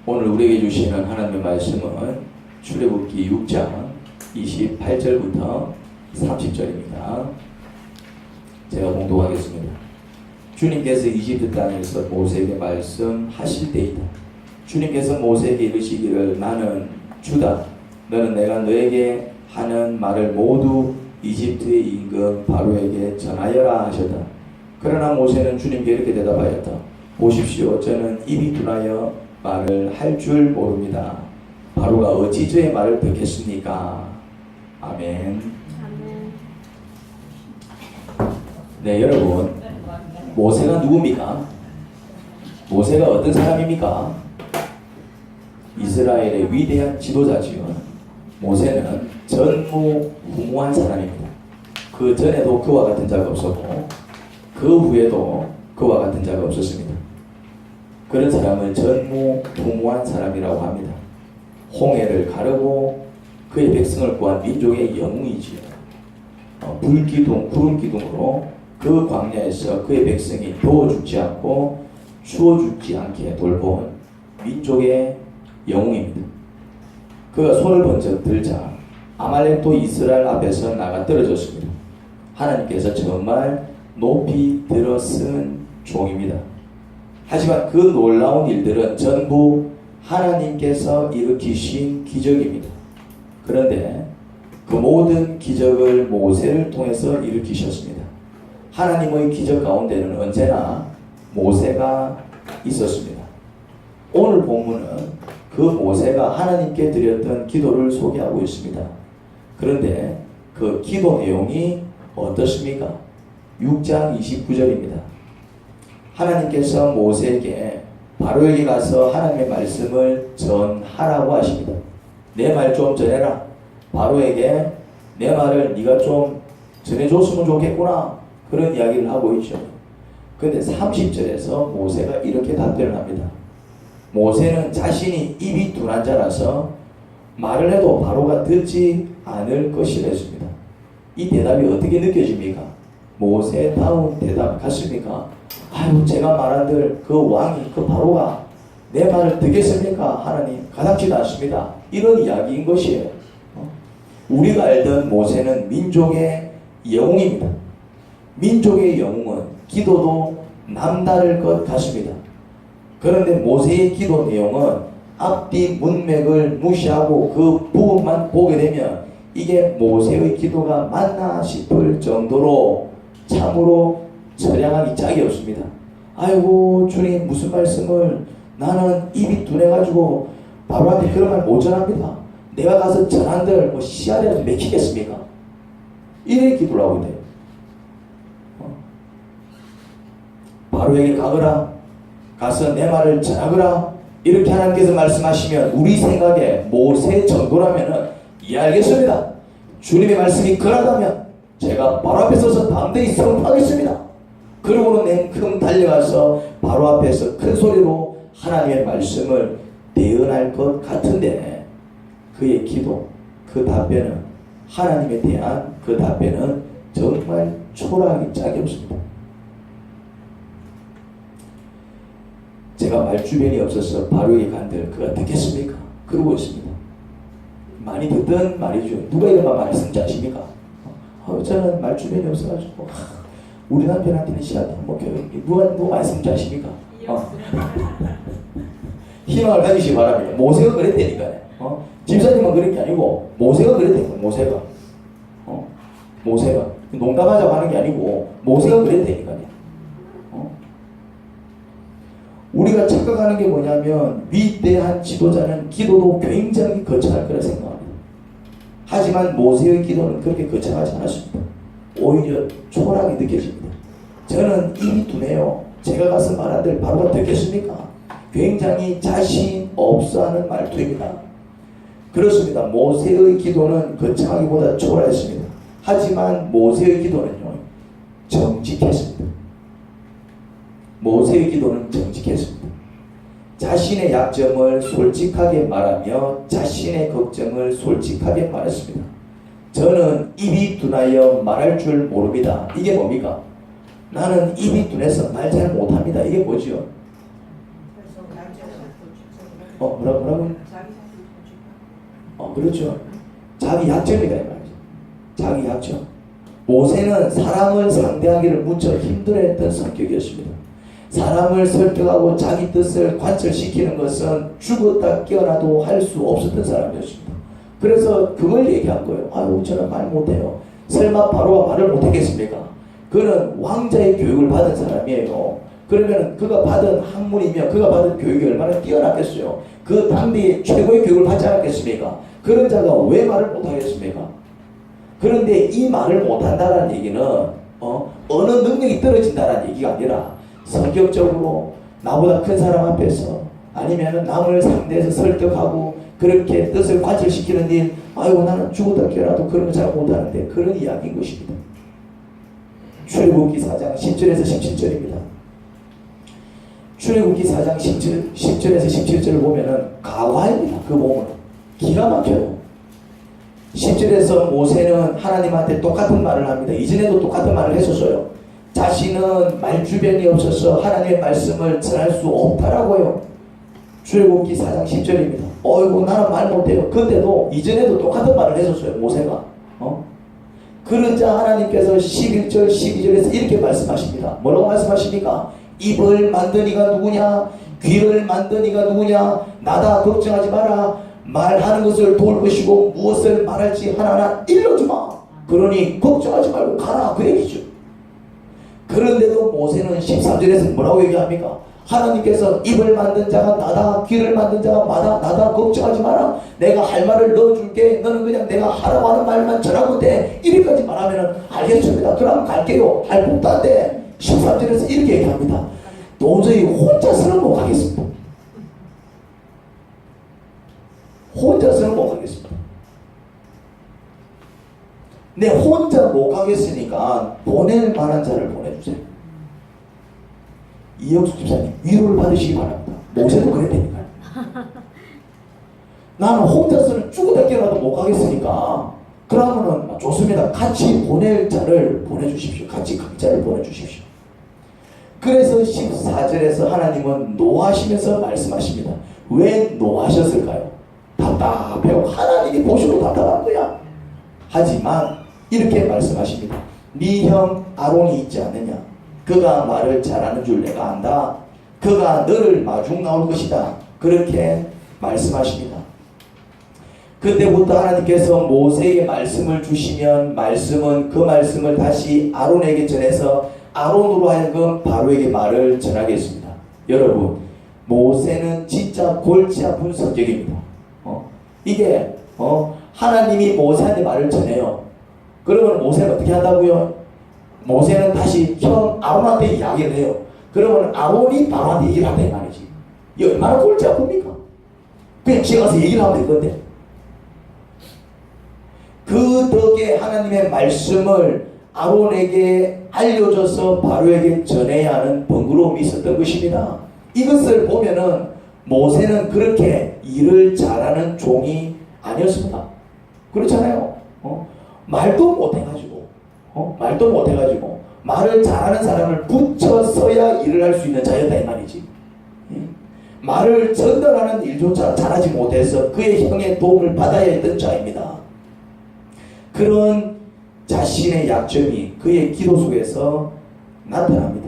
오늘 우리에게 주시는 하나님의 말씀은 출애굽기 6장 28절부터 30절입니다. 제가 봉독하겠습니다. 주님께서 이집트 땅에서 모세에게 말씀하실 때이다. 주님께서 모세에게 이르시기를 나는 주다. 너는 내가 너에게 하는 말을 모두 이집트의 임금 바로에게 전하여라 하셨다. 그러나 모세는 주님께 이렇게 대답하였다. 보십시오, 저는 입이 둔하여 말을 할 줄 모릅니다. 바로가 어찌 저의 말을 듣겠습니까? 아멘. 네, 여러분, 모세가 누굽니까? 모세가 어떤 사람입니까? 이스라엘의 위대한 지도자지요. 모세는 전무후무한 사람입니다. 그 전에도 그와 같은 자가 없었고 그 후에도 그와 같은 자가 없었습니다. 그런 사람을 전무후무한 사람이라고 합니다. 홍해를 가르고 그의 백성을 구한 민족의 영웅이지요. 불기둥, 구름기둥으로 그 광야에서 그의 백성이 더워 죽지 않고 추워 죽지 않게 돌본 민족의 영웅입니다. 그가 손을 번쩍 들자 아말렉도 이스라엘 앞에서 나가 떨어졌습니다. 하나님께서 정말 높이 들어쓴 종입니다. 하지만 그 놀라운 일들은 전부 하나님께서 일으키신 기적입니다. 그런데 그 모든 기적을 모세를 통해서 일으키셨습니다. 하나님의 기적 가운데는 언제나 모세가 있었습니다. 오늘 본문은 그 모세가 하나님께 드렸던 기도를 소개하고 있습니다. 그런데 그 기도 내용이 어떻습니까? 6장 29절입니다. 하나님께서 모세에게 바로에게 가서 하나님의 말씀을 전하라고 하십니다. 내 말 좀 전해라. 바로에게 내 말을 네가 좀 전해줬으면 좋겠구나. 그런 이야기를 하고 있죠. 그런데 30절에서 모세가 이렇게 답변을 합니다. 모세는 자신이 입이 둔한 자라서 말을 해도 바로가 듣지 않을 것이라 했습니다. 이 대답이 어떻게 느껴집니까? 모세다운 대답 같습니까? 아유, 제가 말한들 그 왕이 그 바로가 내 말을 듣겠습니까? 하나님, 가닥지도 않습니다. 이런 이야기인 것이에요. 우리가 알던 모세는 민족의 영웅입니다. 민족의 영웅은 기도도 남다를 것 같습니다. 그런데 모세의 기도 내용은 앞뒤 문맥을 무시하고 그 부분만 보게 되면 이게 모세의 기도가 맞나 싶을 정도로 참으로 처량하기 짝이 없습니다. 아이고 주님, 무슨 말씀을, 나는 입이 둔해가지고 바로 앞에 그런 말 못 전합니다. 내가 가서 전한들 뭐 씨알이라도 맥히겠습니까? 이래 기도를 하고 있대요. 바로에게 가거라, 가서 내 말을 전하거라, 이렇게 하나님께서 말씀하시면 우리 생각에 모세 정도라면 이해하겠습니다. 주님의 말씀이 그러다면 제가 바로 앞에 서서 담대히 선포하겠습니다. 그러고는 냉큼 달려가서 바로 앞에서 큰 소리로 하나님의 말씀을 대언할 것 같은데 그의 기도, 그 답변은, 하나님에 대한 그 답변은 정말 초라하기 짝이 없습니다. 제가 말주변이 없어서 바로에게 간들 그가 듣겠습니까? 그러고 있습니다. 많이 듣던 말이죠. 누가 이런 말씀 자십니까? 저는 말주변이 없어가지고 우리 남편한테는 시한테 뭐 누가 말씀 자십니까? 희망을 가지시기 바랍니다. 모세가 그랬다니까요. 집사님은 그런 게 아니고 모세가 그랬다니까요. 모세가 농담하자고 하는 게 아니고 모세가 그랬다니까요. 우리가 착각하는 게 뭐냐면 위대한 지도자는 기도도 굉장히 거창할 거라 생각합니다. 하지만 모세의 기도는 그렇게 거창하지 않았습니다. 오히려 초라하게 느껴집니다. 저는 입이 둔해요. 제가 가서 말한들 바로가 듣겠습니까? 굉장히 자신 없어 하는 말투입니다. 그렇습니다. 모세의 기도는 거창하기보다 초라했습니다. 하지만 모세의 기도는요, 정직했습니다. 모세의 기도는 정직했습니다. 자신의 약점을 솔직하게 말하며 자신의 걱정을 솔직하게 말했습니다. 저는 입이 둔하여 말할 줄 모릅니다. 이게 뭡니까? 나는 입이 둔해서 말 잘 못합니다. 이게 뭐지요? 뭐라고? 그렇죠. 자기 약점이다 이 말이죠. 자기 약점. 모세는 사람을 상대하기를 무척 힘들어했던 성격이었습니다. 사람을 설득하고 자기 뜻을 관철시키는 것은 죽었다 깨어나도 할 수 없었던 사람이었습니다. 그래서 그걸 얘기한 거예요. 아유, 저는 말 못해요. 설마 바로가 말을 못했겠습니까? 그는 왕자의 교육을 받은 사람이에요. 그러면 그가 받은 학문이며 그가 받은 교육이 얼마나 뛰어났겠어요. 그 당대의 최고의 교육을 받지 않았겠습니까? 그런 자가 왜 말을 못하겠습니까? 그런데 이 말을 못한다는 얘기는 어느 능력이 떨어진다는 얘기가 아니라 성격적으로 나보다 큰 사람 앞에서 아니면 남을 상대해서 설득하고 그렇게 뜻을 관철시키는 일, 아이고 나는 죽었다 깨어나도 그런 거 잘 못하는데, 그런 이야기인 것입니다. 출애굽기 4장 10절에서 17절입니다. 출애굽기 4장 10절에서 17절을 보면은 가와입니다. 그 부분은 기가 막혀요. 10절에서 모세는 하나님한테 똑같은 말을 합니다. 이전에도 똑같은 말을 했었어요. 자신은 말주변이 없어서 하나님의 말씀을 전할 수 없다라고요. 출애굽기 4장 10절입니다. 어이구 나는 말 못해요. 그때도 이전에도 똑같은 말을 했었어요. 모세가. 그러자 하나님께서 11절 12절에서 이렇게 말씀하십니다. 뭐라고 말씀하십니까? 입을 만든 이가 누구냐? 귀를 만든 이가 누구냐? 나다 걱정하지 마라. 말하는 것을 도울 것이고 무엇을 말할지 하나하나 일러주마. 그러니 걱정하지 말고 가라, 그 얘기죠. 그런데도 모세는 13절에서 뭐라고 얘기합니까? 하나님께서 입을 만든 자가 나다, 귀를 만든 자가 나다, 걱정하지 마라. 내가 할 말을 넣어줄게. 너는 그냥 내가 하라고 하는 말만 전하면 돼. 이리까지 말하면 알겠습니다. 그럼 갈게요. 할 법도 안 돼. 13절에서 이렇게 얘기합니다. 도저히 혼자서는 못 가겠습니다. 혼자서는 못 가겠습니다. 내 혼자 못 가겠으니까 보낼 만한 자를 보내주세요. 이영숙 집사님 위로를 받으시기 바랍니다. 모세도 그랬다니까요. 나는 혼자서는 죽어다 깨어나도 못 가겠으니까 그러면은 좋습니다. 같이 보낼 자를 보내주십시오. 같이 각자를 보내주십시오. 그래서 14절에서 하나님은 노하시면서 말씀하십니다. 왜 노하셨을까요? 답답해요. 하나님이 보시고 답답한 거야. 하지만 이렇게 말씀하십니다. 네 형 아론이 있지 않느냐? 그가 말을 잘하는 줄 내가 안다. 그가 너를 마중 나올 것이다. 그렇게 말씀하십니다. 그때부터 하나님께서 모세에게 말씀을 주시면 말씀은 그 말씀을 다시 아론에게 전해서 아론으로 하여금 바로에게 말을 전하게 했습니다. 여러분, 모세는 진짜 골치 아픈 성격입니다. 이게 하나님이 모세한테 말을 전해요. 그러면 모세는 어떻게 한다고요? 모세는 다시 형 아론한테 이야기를 해요. 그러면 아론이 바로한테 얘기를 한다 이 말이지. 이 얼마나 골치 아픕니까? 그냥 지가 가서 얘기를 하면 될 건데. 그 덕에 하나님의 말씀을 아론에게 알려줘서 바로에게 전해야 하는 번거로움이 있었던 것입니다. 이것을 보면은 모세는 그렇게 일을 잘하는 종이 아니었습니다. 그렇잖아요. 말도 못해가지고 말을 잘하는 사람을 붙여서야 일을 할 수 있는 자였다 이 말이지. 말을 전달하는 일조차 잘하지 못해서 그의 형의 도움을 받아야 했던 자입니다. 그런 자신의 약점이 그의 기도 속에서 나타납니다.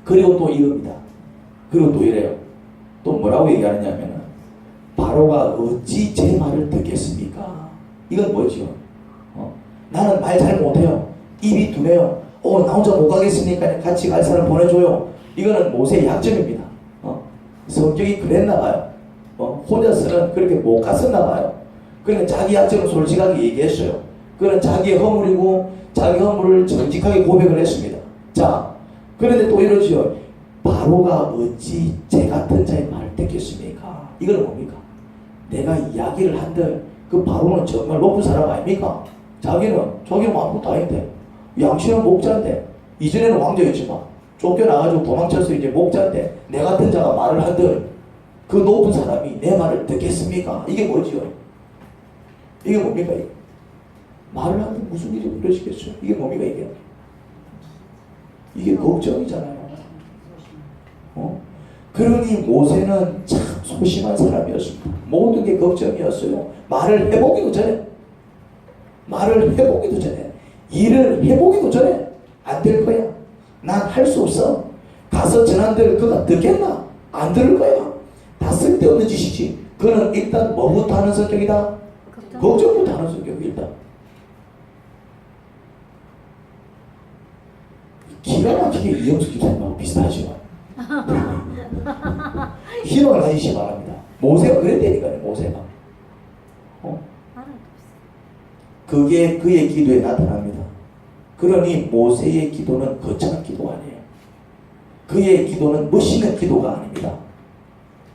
그리고 또 이럽니다. 그리고 또 이래요. 또 뭐라고 얘기하느냐면 바로가 어찌 제 말을 듣겠습니까? 이건 뭐죠? 나는 말 잘 못해요. 입이 둔해요. 나 혼자 못 가겠으니까 같이 갈 사람 보내줘요. 이거는 모세의 약점입니다. 성격이 그랬나 봐요. 혼자서는 그렇게 못 갔었나 봐요. 그러니까 자기 약점을 솔직하게 얘기했어요. 그는 자기의 허물이고 자기 허물을 정직하게 고백을 했습니다. 자, 그런데 또 이러지요. 바로가 어찌 제 같은 자의 말을 듣겠습니까? 이건 뭡니까? 내가 이야기를 한들 그 바로는 정말 높은 사람 아닙니까? 자기는 아무것도 아닌데 양심은 목자인데 이전에는 왕자였지만 쫓겨나가지고 도망쳐서 이제 목자인데 내 같은 자가 말을 한들 그 높은 사람이 내 말을 듣겠습니까? 이게 뭐지요? 이게 뭡니까? 이게? 말을 하는데 무슨 일이 그러시겠어요? 이게 뭡니까 이게? 이게 걱정이잖아요. 그러니 모세는 참 소심한 사람이었습니다. 모든 게 걱정이었어요. 말을 해보기도 전에, 일을 해보기도 전에 안 될 거야. 난 할 수 없어. 가서 전한들 그가 듣겠나? 안 들을 거야. 다 쓸데없는 짓이지. 그는 일단 뭐부터 하는 성격이다? 걱정부터 하는 성격이다. 기가 막히게 이영수 집사님하고 비슷하죠. 희망을 가지시 바랍니다. 모세가 그랬다니까요. 모세가. 그게 그의 기도에 나타납니다. 그러니 모세의 기도는 거창한 기도가 아니에요. 그의 기도는 멋있는 기도가 아닙니다.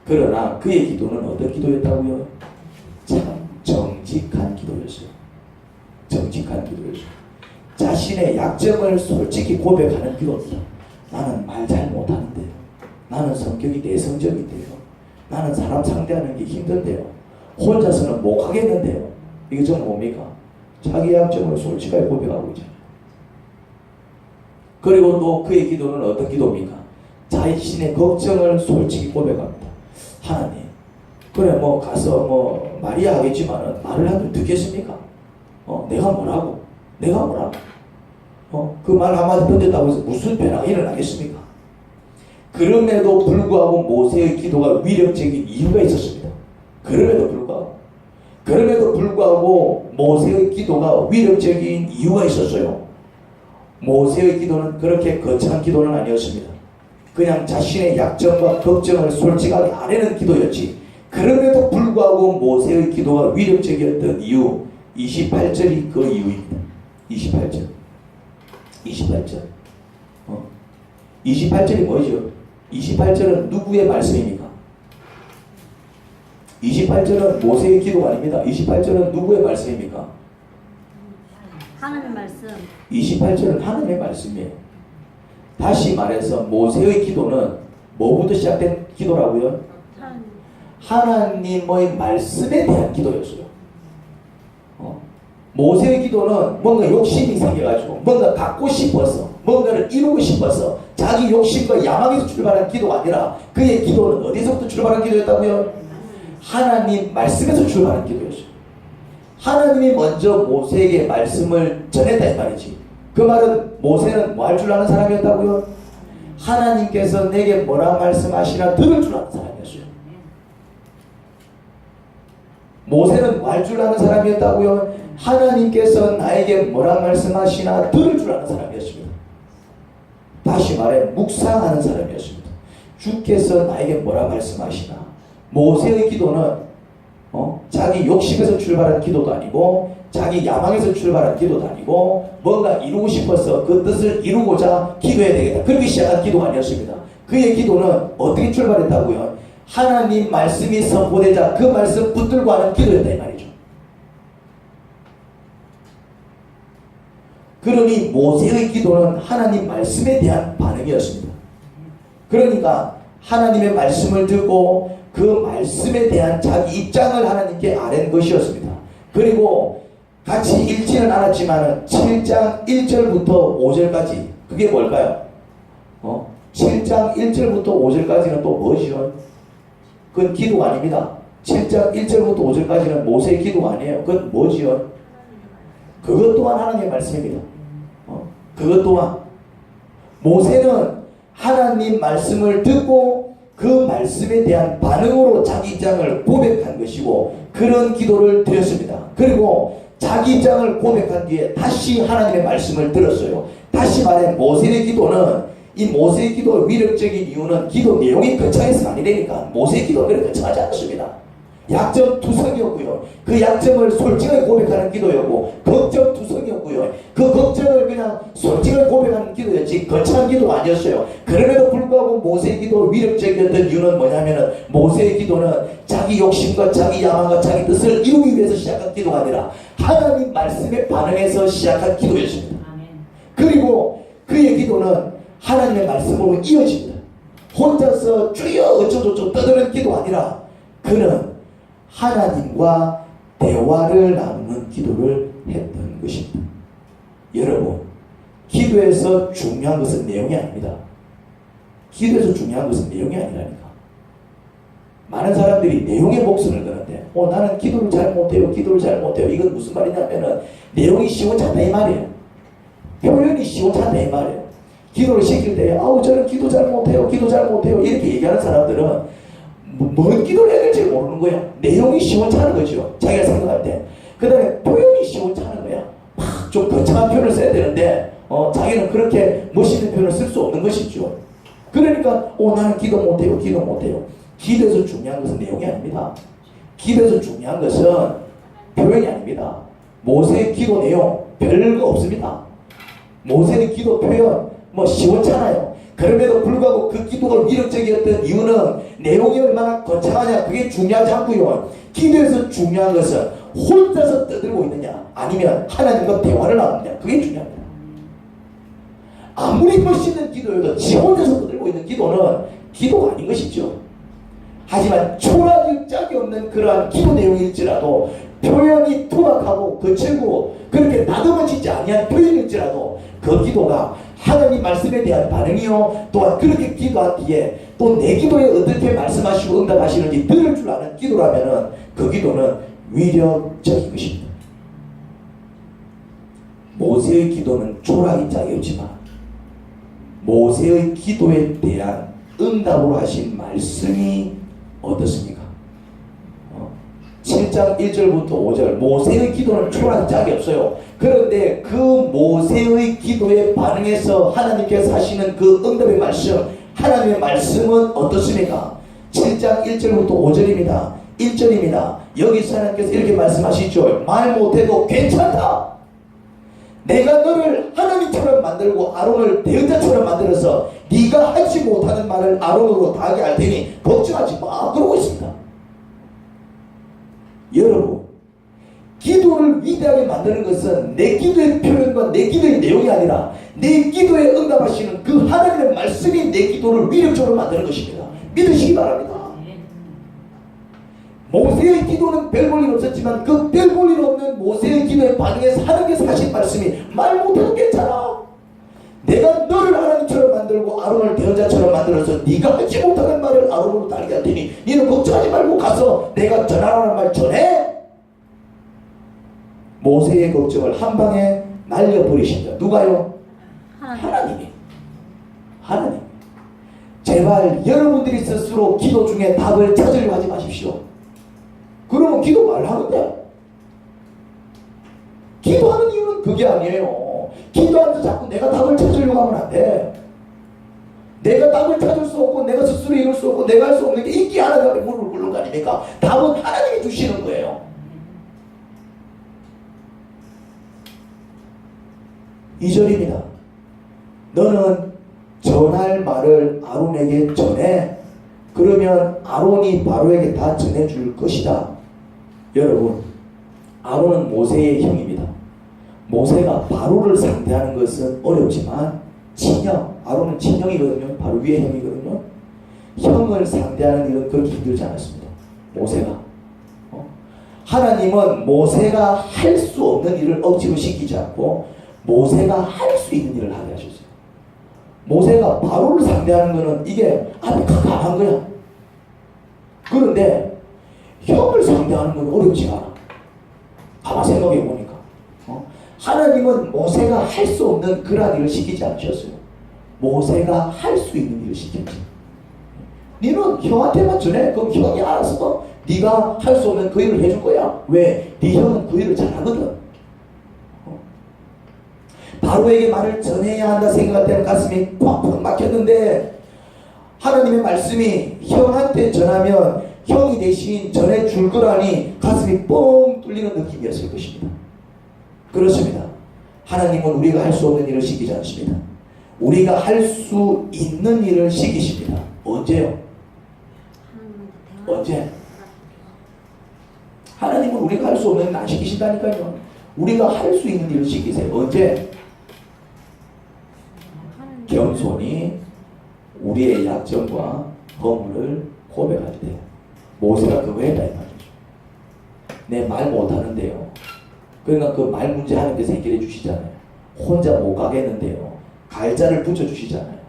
그러나 그의 기도는 어떤 기도였다고요? 참 정직한 기도였어요. 정직한 기도였어요. 자신의 약점을 솔직히 고백하는 기도입니다. 나는 말 잘 못하는데요. 나는 성격이 내성적인데요. 나는 사람 상대하는 게 힘든데요. 혼자서는 못 하겠는데요. 이게 좀 뭡니까? 자기 약점을 솔직하게 고백하고 있잖아요. 그리고 또 그의 기도는 어떤 기도입니까? 자신의 걱정을 솔직히 고백합니다. 하나님, 그래 뭐 가서 말이야 하겠지만은 말을 하면 듣겠습니까? 내가 뭐라고? 그 말 한마디 던졌다고 해서 무슨 변화가 일어나겠습니까? 그럼에도 불구하고 모세의 기도가 위력적인 이유가 있었습니다. 그럼에도 불구하고 모세의 기도가 위력적인 이유가 있었어요. 모세의 기도는 그렇게 거창한 기도는 아니었습니다. 그냥 자신의 약점과 걱정을 솔직하게 아뢰는 기도였지. 그럼에도 불구하고 모세의 기도가 위력적이었던 이유, 28절이 그 이유입니다. 28절. 28절이 뭐죠? 28절은 누구의 말씀입니까? 28절은 모세의 기도가 아닙니다. 28절은 누구의 말씀입니까? 하나님의 말씀. 28절은 하나님의 말씀이에요. 다시 말해서 모세의 기도는 뭐부터 시작된 기도라고요? 하나님의 말씀에 대한 기도였어요. 모세의 기도는 뭔가 욕심이 생겨가지고 뭔가 갖고 싶어서 뭔가를 이루고 싶어서 자기 욕심과 야망에서 출발한 기도가 아니라 그의 기도는 어디서부터 출발한 기도였다고요? 하나님 말씀에서 출발한 기도였어요. 하나님이 먼저 모세에게 말씀을 전했다 이 말이지. 그 말은 모세는 뭐 할 줄 아는 사람이었다고요? 하나님께서 내게 뭐라 말씀하시나 들을 줄 아는 사람이었어요. 모세는 뭐 할 줄 아는 사람이었다고요? 하나님께서 나에게 뭐라 말씀하시나 들을 줄 아는 사람이었습니다. 다시 말해 묵상하는 사람이었습니다. 주께서 나에게 뭐라 말씀하시나. 모세의 기도는 자기 욕심에서 출발한 기도도 아니고 자기 야망에서 출발한 기도도 아니고 뭔가 이루고 싶어서 그 뜻을 이루고자 기도해야 되겠다. 그렇게 시작한 기도가 아니었습니다. 그의 기도는 어떻게 출발했다고요? 하나님 말씀이 선포되자 그 말씀 붙들고 하는 기도였다 이 말이죠. 그러니 모세의 기도는 하나님 말씀에 대한 반응이었습니다. 그러니까 하나님의 말씀을 듣고 그 말씀에 대한 자기 입장을 하나님께 아는 것이었습니다. 그리고 같이 읽지는 않았지만 7장 1절부터 5절까지 그게 뭘까요? 7장 1절부터 5절까지는 또 뭐지요? 그건 기도가 아닙니다. 7장 1절부터 5절까지는 모세의 기도가 아니에요. 그건 뭐지요? 그것 또한 하나님의 말씀입니다. 그것 또한 모세는 하나님 말씀을 듣고 그 말씀에 대한 반응으로 자기 입장을 고백한 것이고 그런 기도를 드렸습니다. 그리고 자기 입장을 고백한 뒤에 다시 하나님의 말씀을 들었어요. 다시 말해 모세의 기도는 이 모세의 기도의 위력적인 이유는 기도 내용이 거창해서가 아니라니까. 모세의 기도는 그렇게 거창하지 않습니다. 약점 투성이었고요. 그 약점을 솔직하게 고백하는 기도였고 걱정 투성이었고요. 그 걱정을 그냥 솔직하게 고백하는 기도였지 거창한 기도가 아니었어요. 그럼에도 불구하고 모세의 기도가 위력적이었던 이유는 뭐냐면은 모세의 기도는 자기 욕심과 자기 야망과 자기 뜻을 이루기 위해서 시작한 기도가 아니라 하나님 말씀에 반응해서 시작한 기도였습니다. 그리고 그의 기도는 하나님의 말씀으로 이어집니다. 혼자서 주여 어쩌고저쩌고 떠드는 기도가 아니라 그는 하나님과 대화를 나누는 기도를 했던 것입니다. 여러분, 기도에서 중요한 것은 내용이 아닙니다. 기도에서 중요한 것은 내용이 아니라니까. 많은 사람들이 내용에 목숨을 거는데 나는 기도를 잘 못해요. 기도를 잘 못해요. 이건 무슨 말이냐면은 내용이 시원찮다 이 말이에요. 표현이 시원찮다 이 말이에요. 기도를 시킬 때 저는 기도 잘 못해요. 기도 잘 못해요. 이렇게 얘기하는 사람들은 뭔 기도를 해야 될지 모르는 거야. 내용이 시원찮은 거죠. 자기가 생각할 때. 그 다음에 표현이 시원찮은 거야. 막 좀 거창한 표현을 써야 되는데 자기는 그렇게 멋있는 표현을 쓸 수 없는 것이죠. 그러니까 나는 기도 못해요. 기도 못해요. 기도에서 중요한 것은 내용이 아닙니다. 기도에서 중요한 것은 표현이 아닙니다. 모세의 기도 내용 별거 없습니다. 모세의 기도 표현 시원찮아요. 그럼에도 불구하고 그 기도가 위력적이었던 이유는 내용이 얼마나 거창하냐 그게 중요하지 않고요. 기도에서 중요한 것은 혼자서 떠들고 있느냐 아니면 하나님과 대화를 나누느냐 그게 중요합니다. 아무리 멋있는 기도여도 지 혼자서 떠들고 있는 기도는 기도가 아닌 것이죠. 하지만 초라할 짝이 없는 그러한 기도 내용일지라도 표현이 투박하고 거칠고 그렇게 다듬어지지 아니한 표현일지라도 그 기도가 하나님 말씀에 대한 반응이요 또한 그렇게 기도한 뒤에 또 내 기도에 어떻게 말씀하시고 응답하시는지 들을 줄 아는 기도라면은 그 기도는 위력적인 것입니다. 모세의 기도는 초라하기 짝이 없지만 모세의 기도에 대한 응답으로 하신 말씀이 어떻습니까? 7장 1절부터 5절 모세의 기도는 초라하기 짝이 없어요. 그런데 그 모세의 기도에 반응해서 하나님께서 하시는 그 응답의 말씀 하나님의 말씀은 어떻습니까? 7장 1절부터 5절입니다. 1절입니다. 여기서 하나님께서 이렇게 말씀하시죠. 말 못해도 괜찮다. 내가 너를 하나님처럼 만들고 아론을 대언자처럼 만들어서 네가 하지 못하는 말을 아론으로 다 하게 할 테니 걱정하지 마. 그러고 있습니다. 여러분 기도를 위대하게 만드는 것은 내 기도의 표현과 내 기도의 내용이 아니라 내 기도에 응답하시는 그 하나님의 말씀이 내 기도를 위력적으로 만드는 것입니다. 믿으시기 바랍니다. 모세의 기도는 별 볼 일 없었지만 그 별 볼 일 없는 모세의 기도에 반응해서 하나님께서 하신 말씀이 말 못해도 괜찮아. 내가 너를 하나님처럼 만들고 아론을 대언자처럼 만들어서 네가 하지 못하는 말을 아론으로 달게 할 테니 너는 걱정하지 말고 가서 내가 전하라는 말 전해. 모세의 걱정을 한 방에 날려버리신다. 누가요? 하나님이. 하나님. 제발 여러분들이 스스로 기도 중에 답을 찾으려고 하지 마십시오. 그러면 기도 말하는데 기도하는 이유는 그게 아니에요. 기도하면서 자꾸 내가 답을 찾으려고 하면 안 돼. 내가 답을 찾을 수 없고 내가 스스로 이룰 수 없고 내가 할 수 없는 게 있기 하나님의 무릎을 꿇는 거 아닙니까? 답은 하나님이 주시는 거예요. 2절입니다. 너는 전할 말을 아론에게 전해. 그러면 아론이 바로에게 다 전해줄 것이다. 여러분 아론은 모세의 형입니다. 모세가 바로를 상대하는 것은 어렵지만 친형, 아론은 친형이거든요. 바로 위의 형이거든요. 형을 상대하는 일은 그렇게 힘들지 않았습니다. 모세가 하나님은 모세가 할 수 없는 일을 억지로 시키지 않고 모세가 할 수 있는 일을 하게 하셨어요. 모세가 바로를 상대하는 것은 이게 앞에 가까운 거야. 그런데 형을 상대하는 건 어렵지 않아. 가만 생각해 보니까 하나님은 모세가 할 수 없는 그러한 일을 시키지 않으셨어요. 모세가 할 수 있는 일을 시켰지. 너는 형한테만 전해. 그럼 형이 알아서 네가 할 수 없는 그 일을 해줄 거야. 왜? 네 형은 그 일을 잘하거든. 바로에게 말을 전해야 한다 생각할 때는 가슴이 꽉꽉 막혔는데 하나님의 말씀이 형한테 전하면 형이 대신 전해줄 거라니 가슴이 뻥 뚫리는 느낌이었을 것입니다. 그렇습니다. 하나님은 우리가 할 수 없는 일을 시키지 않습니다. 우리가 할 수 있는 일을 시키십니다. 언제요? 언제? 하나님은 우리가 할 수 없는 일을 안 시키신다니까요. 우리가 할 수 있는 일을 시키세요. 언제? 겸손히 우리의 약점과 허물을 고백할 때. 모세가 그거 했다 이 말이죠. 내 말 못하는데요. 그러니까 그 말 문제 하나님께서 해결해 주시잖아요. 혼자 못 가겠는데요. 갈자를 붙여주시잖아요.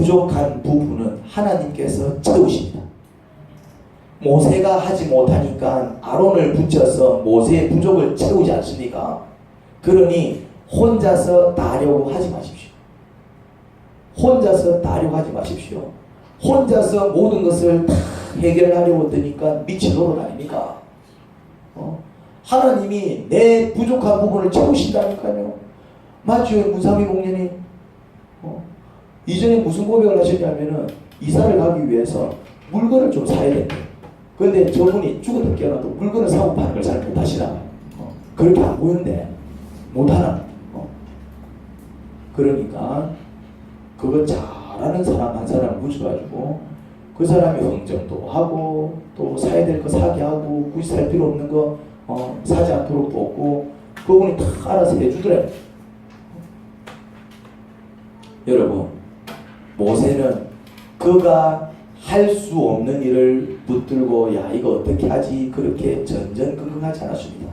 부족한 부분은 하나님께서 채우십니다. 모세가 하지 못하니까 아론을 붙여서 모세의 부족을 채우지 않습니까? 그러니 혼자서 따려고 하지 마십시오. 혼자서 따려고 하지 마십시오. 혼자서 모든 것을 다 해결하려고 드니까 미친 노릇 아닙니까? 하나님이 내 부족한 부분을 채우신다니까요. 맞죠? 문상희 목련님 이전에 무슨 고백을 하셨냐면은 이사를 가기 위해서 물건을 좀 사야 된대. 그런데 저분이 죽어도 깨어나도 물건을 사고 파는 걸 잘 못하시나? 그렇게 안 보이는데 못하나? 그러니까 그거 잘하는 사람 한 사람을 붙여가지고 그 사람이 흥정도 하고 또 사야 될 거 사게 하고 굳이 살 필요 없는 거 사지 않도록 돕고 그분이 다 알아서 해주더래. 여러분, 모세는 그가 할 수 없는 일을 붙들고 야 이거 어떻게 하지 그렇게 전전긍긍하지 않았습니다.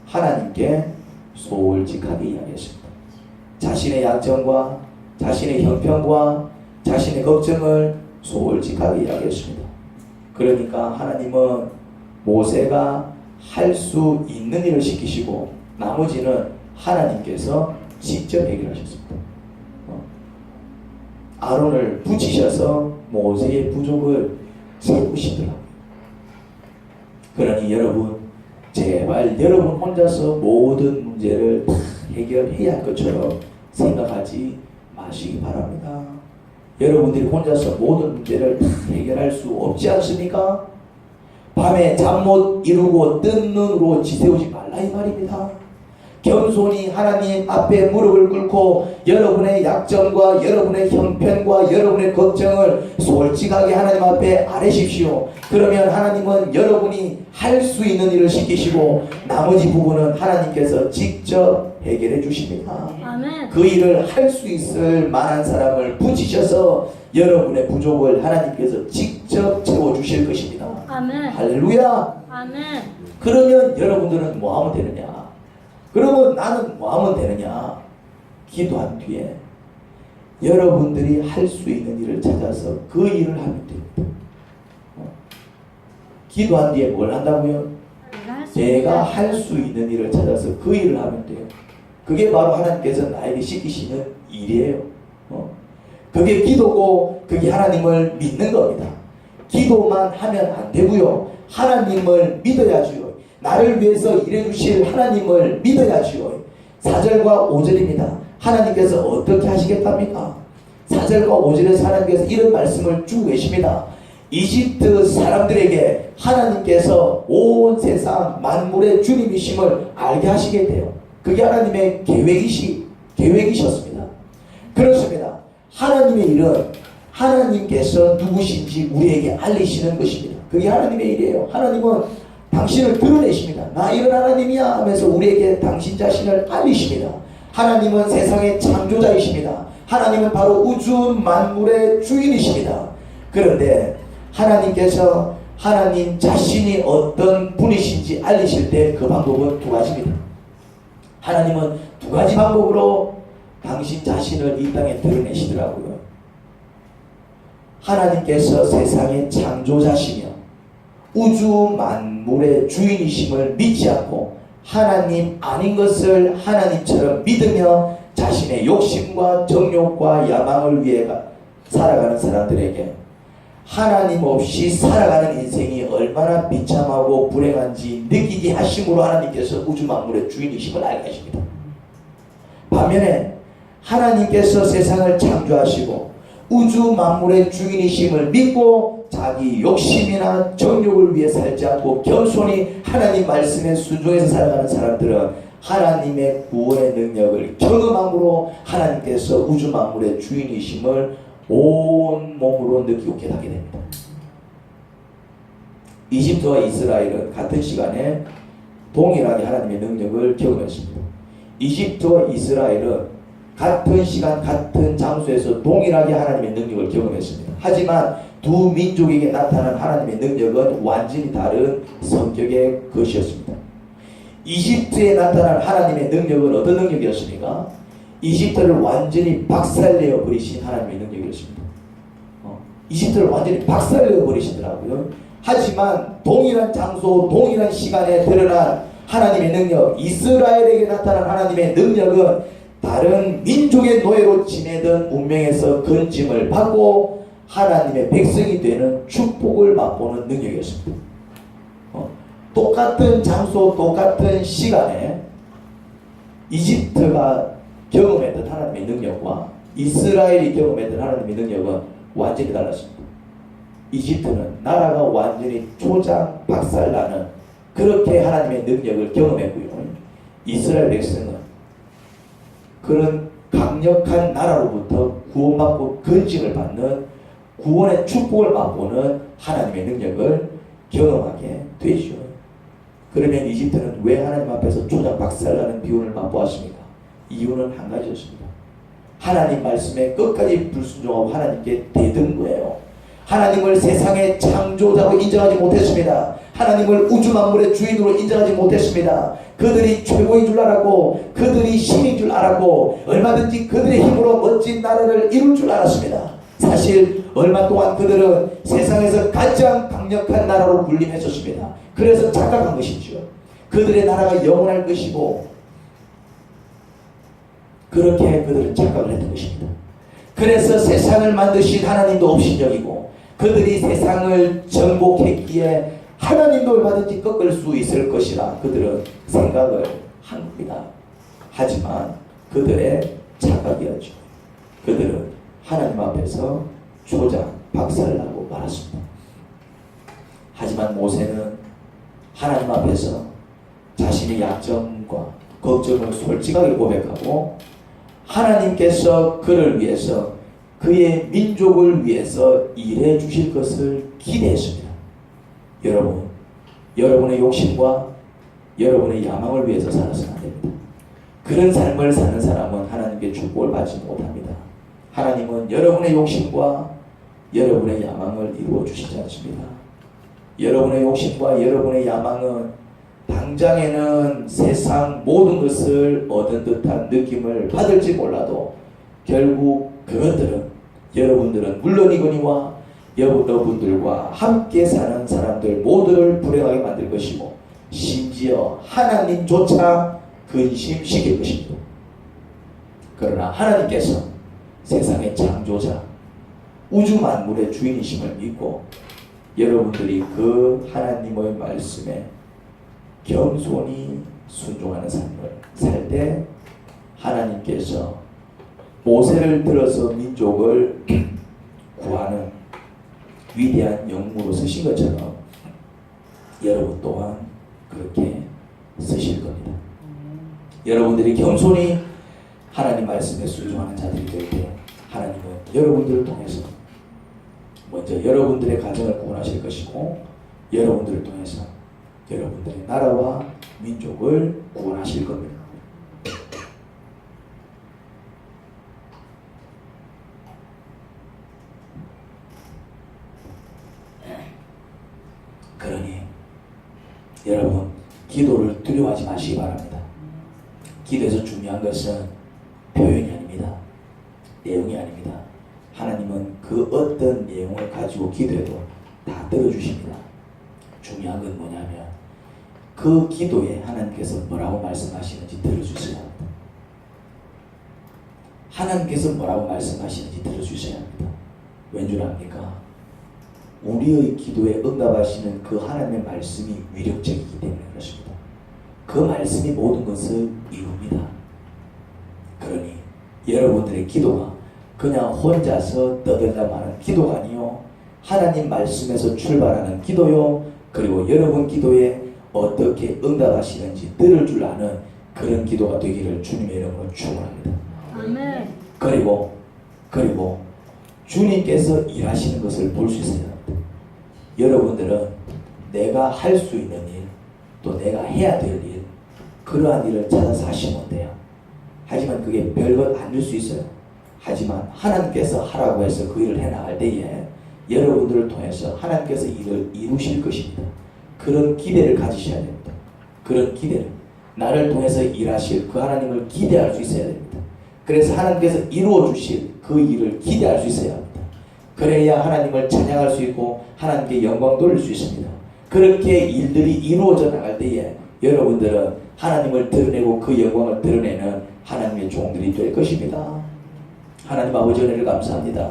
하나님께 솔직하게 이야기했습니다. 자신의 약점과 자신의 형편과 자신의 걱정을 솔직하게 이야기했습니다. 그러니까 하나님은 모세가 할 수 있는 일을 시키시고 나머지는 하나님께서 직접 해결하셨습니다. 아론을 붙이셔서 모세의 부족을 채우시더라고요. 그러니 여러분, 제발 여러분 혼자서 모든 문제를 다 해결해야 할 것처럼 생각하지 마시기 바랍니다. 여러분들이 혼자서 모든 문제를 다 해결할 수 없지 않습니까? 밤에 잠 못 이루고 뜬 눈으로 지새우지 말라 이 말입니다. 겸손히 하나님 앞에 무릎을 꿇고 여러분의 약점과 여러분의 형편과 여러분의 걱정을 솔직하게 하나님 앞에 아뢰십시오. 그러면 하나님은 여러분이 할 수 있는 일을 시키시고 나머지 부분은 하나님께서 직접 해결해 주십니다. 아멘. 그 일을 할 수 있을 만한 사람을 붙이셔서 여러분의 부족을 하나님께서 직접 채워주실 것입니다. 아멘. 할렐루야. 아멘. 그러면 여러분들은 뭐 하면 되느냐? 그러면 나는 뭐 하면 되느냐? 기도한 뒤에 여러분들이 할 수 있는 일을 찾아서 그 일을 하면 됩니다. 기도한 뒤에 뭘 한다고요? 내가 할 수 있는 일을 찾아서 그 일을 하면 돼요. 그게 바로 하나님께서 나에게 시키시는 일이에요. 그게 기도고 그게 하나님을 믿는 겁니다. 기도만 하면 안 되고요. 하나님을 믿어야지요. 나를 위해서 일해주실 하나님을 믿어야지요. 4절과 5절입니다. 하나님께서 어떻게 하시겠답니까? 4절과 5절에서 하나님께서 이런 말씀을 주고 계십니다. 이집트 사람들에게 하나님께서 온 세상 만물의 주님이심을 알게 하시겠대요. 그게 하나님의 계획이셨습니다. 그렇습니다. 하나님의 일은 하나님께서 누구신지 우리에게 알리시는 것입니다. 그게 하나님의 일이에요. 하나님은 당신을 드러내십니다. 나 이런 하나님이야 하면서 우리에게 당신 자신을 알리십니다. 하나님은 세상의 창조자이십니다. 하나님은 바로 우주 만물의 주인이십니다. 그런데 하나님께서 하나님 자신이 어떤 분이신지 알리실 때 그 방법은 두 가지입니다. 하나님은 두 가지 방법으로 당신 자신을 이 땅에 드러내시더라고요. 하나님께서 세상의 창조자시며 우주 만물의 주인이심을 믿지 않고 하나님 아닌 것을 하나님처럼 믿으며 자신의 욕심과 정욕과 야망을 위해 살아가는 사람들에게 하나님 없이 살아가는 인생이 얼마나 비참하고 불행한지 느끼게 하심으로 하나님께서 우주 만물의 주인이심을 알게 하십니다. 반면에 하나님께서 세상을 창조하시고 우주 만물의 주인이심을 믿고 자기 욕심이나 정욕을 위해 살지 않고 겸손히 하나님 말씀에 순종해서 살아가는 사람들은 하나님의 구원의 능력을 경험함으로 하나님께서 우주 만물의 주인이심을 온 몸으로 느끼고 깨닫게 됩니다. 이집트와 이스라엘은 같은 시간에 동일하게 하나님의 능력을 경험했습니다. 이집트와 이스라엘은 같은 시간 같은 장소에서 동일하게 하나님의 능력을 경험했습니다. 하지만 두 민족에게 나타난 하나님의 능력은 완전히 다른 성격의 것이었습니다. 이집트에 나타난 하나님의 능력은 어떤 능력이었습니까? 이집트를 완전히 박살내어 버리신 하나님의 능력이었습니다. 이집트를 완전히 박살내 버리시더라고요. 하지만 동일한 장소, 동일한 시간에 드러난 하나님의 능력, 이스라엘에게 나타난 하나님의 능력은 다른 민족의 노예로 지내던 문명에서 건짐을 받고 하나님의 백성이 되는 축복을 맛보는 능력이었습니다. 똑같은 장소, 똑같은 시간에 이집트가 경험했던 하나님의 능력과 이스라엘이 경험했던 하나님의 능력은 완전히 달랐습니다. 이집트는 나라가 완전히 초장 박살나는 그렇게 하나님의 능력을 경험했고요. 이스라엘 백성은 그런 강력한 나라로부터 구원받고 건짐을 받는 구원의 축복을 맛보는 하나님의 능력을 경험하게 되죠. 그러면 이집트는 왜 하나님 앞에서 초장 박살나는 비운을 맛보았습니까? 이유는 한 가지였습니다. 하나님 말씀에 끝까지 불순종하고 하나님께 대든 거예요. 하나님을 세상의 창조자로 인정하지 못했습니다. 하나님을 우주 만물의 주인으로 인정하지 못했습니다. 그들이 최고인 줄 알았고 그들이 신인 줄 알았고 얼마든지 그들의 힘으로 멋진 나라를 이룰 줄 알았습니다. 사실 얼마 동안 그들은 세상에서 가장 강력한 나라로 군림했었습니다. 그래서 착각한 것이죠. 그들의 나라가 영원할 것이고 그렇게 그들은 착각을 했던 것입니다. 그래서 세상을 만드신 하나님도 업신여기고 그들이 세상을 정복했기에 하나님도 얼마든지 꺾을 수 있을 것이라 그들은 생각을 한 겁니다. 하지만 그들의 착각이었죠. 그들은 하나님 앞에서 초장 박살나고 말았습니다. 하지만 모세는 하나님 앞에서 자신의 약점과 걱정을 솔직하게 고백하고 하나님께서 그를 위해서 그의 민족을 위해서 일해 주실 것을 기대했습니다. 여러분, 여러분의 욕심과 여러분의 야망을 위해서 살아서는 안 됩니다. 그런 삶을 사는 사람은 하나님께 축복을 받지 못합니다. 하나님은 여러분의 욕심과 여러분의 야망을 이루어 주시지 않습니다. 여러분의 욕심과 여러분의 야망은 당장에는 세상 모든 것을 얻은 듯한 느낌을 받을지 몰라도 결국 그것들은 여러분들은 물론이거니와 여러분들과 함께 사는 사람들 모두를 불행하게 만들 것이고 심지어 하나님조차 근심시킬 것입니다. 그러나 하나님께서 세상의 창조자 우주 만물의 주인이심을 믿고 여러분들이 그 하나님의 말씀에 겸손히 순종하는 삶을 살 때 하나님께서 모세를 들어서 민족을 구하는 위대한 영웅으로 쓰신 것처럼 여러분 또한 그렇게 쓰실 겁니다. 여러분들이 겸손히 하나님 말씀에 순종하는 자들이 될 때 하나님은 여러분들을 통해서 먼저 여러분들의 가정을 구원하실 것이고 여러분들을 통해서 여러분들의 나라와 민족을 구원하실 겁니다. 그러니 여러분 기도를 두려워하지 마시기 바랍니다. 기도에서 중요한 것은 표현이 아닙니다. 내용이 아닙니다. 하나님은 그 어떤 내용을 가지고 기도해도 다 들어주십니다. 중요한 건 뭐냐면 그 기도에 하나님께서 뭐라고 말씀하시는지 들어주셔야 합니다. 하나님께서 뭐라고 말씀하시는지 들어주셔야 합니다. 왠 줄 압니까? 우리의 기도에 응답하시는 그 하나님의 말씀이 위력적이기 때문에 그렇습니다. 그 말씀이 모든 것을 이룹니다. 그러니 여러분들의 기도가 그냥 혼자서 떠들다마는 기도가 아니요 하나님 말씀에서 출발하는 기도요 그리고 여러분 기도에 어떻게 응답하시는지 들을 줄 아는 그런 기도가 되기를 주님의 이름으로 축원합니다. 아멘. 그리고 주님께서 일하시는 것을 볼 수 있어야 합니다. 여러분들은 내가 할 수 있는 일, 또 내가 해야 될 일, 그러한 일을 찾아서 하시면 돼요. 하지만 그게 별것 아닐 수 있어요. 하지만 하나님께서 하라고 해서 그 일을 해나갈 때에 여러분들을 통해서 하나님께서 일을 이루실 것입니다. 그런 기대를 가지셔야 됩니다. 그런 기대를 나를 통해서 일하실 그 하나님을 기대할 수 있어야 됩니다. 그래서 하나님께서 이루어 주실 그 일을 기대할 수 있어야 합니다. 그래야 하나님을 찬양할 수 있고 하나님께 영광 돌릴 수 있습니다. 그렇게 일들이 이루어져 나갈 때에 여러분들은 하나님을 드러내고 그 영광을 드러내는 하나님의 종들이 될 것입니다. 하나님 아버지 은혜를 감사합니다.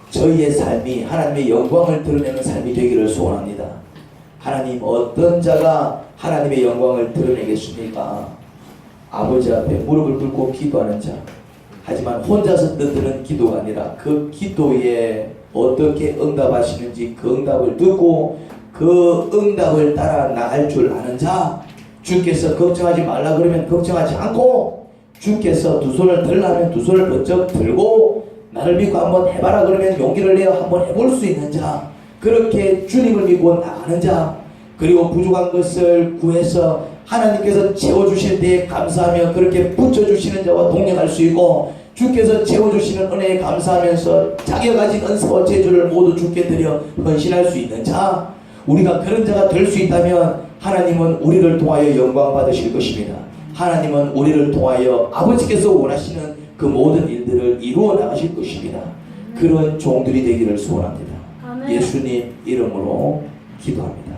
저희의 삶이 하나님의 영광을 드러내는 삶이 되기를 소원합니다. 하나님, 어떤 자가 하나님의 영광을 드러내겠습니까? 아버지 앞에 무릎을 꿇고 기도하는 자, 하지만 혼자서 떠드는 기도가 아니라 그 기도에 어떻게 응답하시는지 그 응답을 듣고 그 응답을 따라 나갈 줄 아는 자, 주께서 걱정하지 말라 그러면 걱정하지 않고, 주께서 두 손을 들라면 두 손을 번쩍 들고, 나를 믿고 한번 해봐라 그러면 용기를 내어 한번 해볼 수 있는 자, 그렇게 주님을 믿고 나가는 자, 그리고 부족한 것을 구해서 하나님께서 채워주실 때에 감사하며 그렇게 붙여주시는 자와 동행할 수 있고, 주께서 채워주시는 은혜에 감사하면서 자기가 가진 은사와 재주를 모두 주께 드려 헌신할 수 있는 자, 우리가 그런 자가 될 수 있다면 하나님은 우리를 통하여 영광 받으실 것입니다. 하나님은 우리를 통하여 아버지께서 원하시는 그 모든 일들을 이루어 나가실 것입니다. 그런 종들이 되기를 소원합니다. 예수님 이름으로 기도합니다.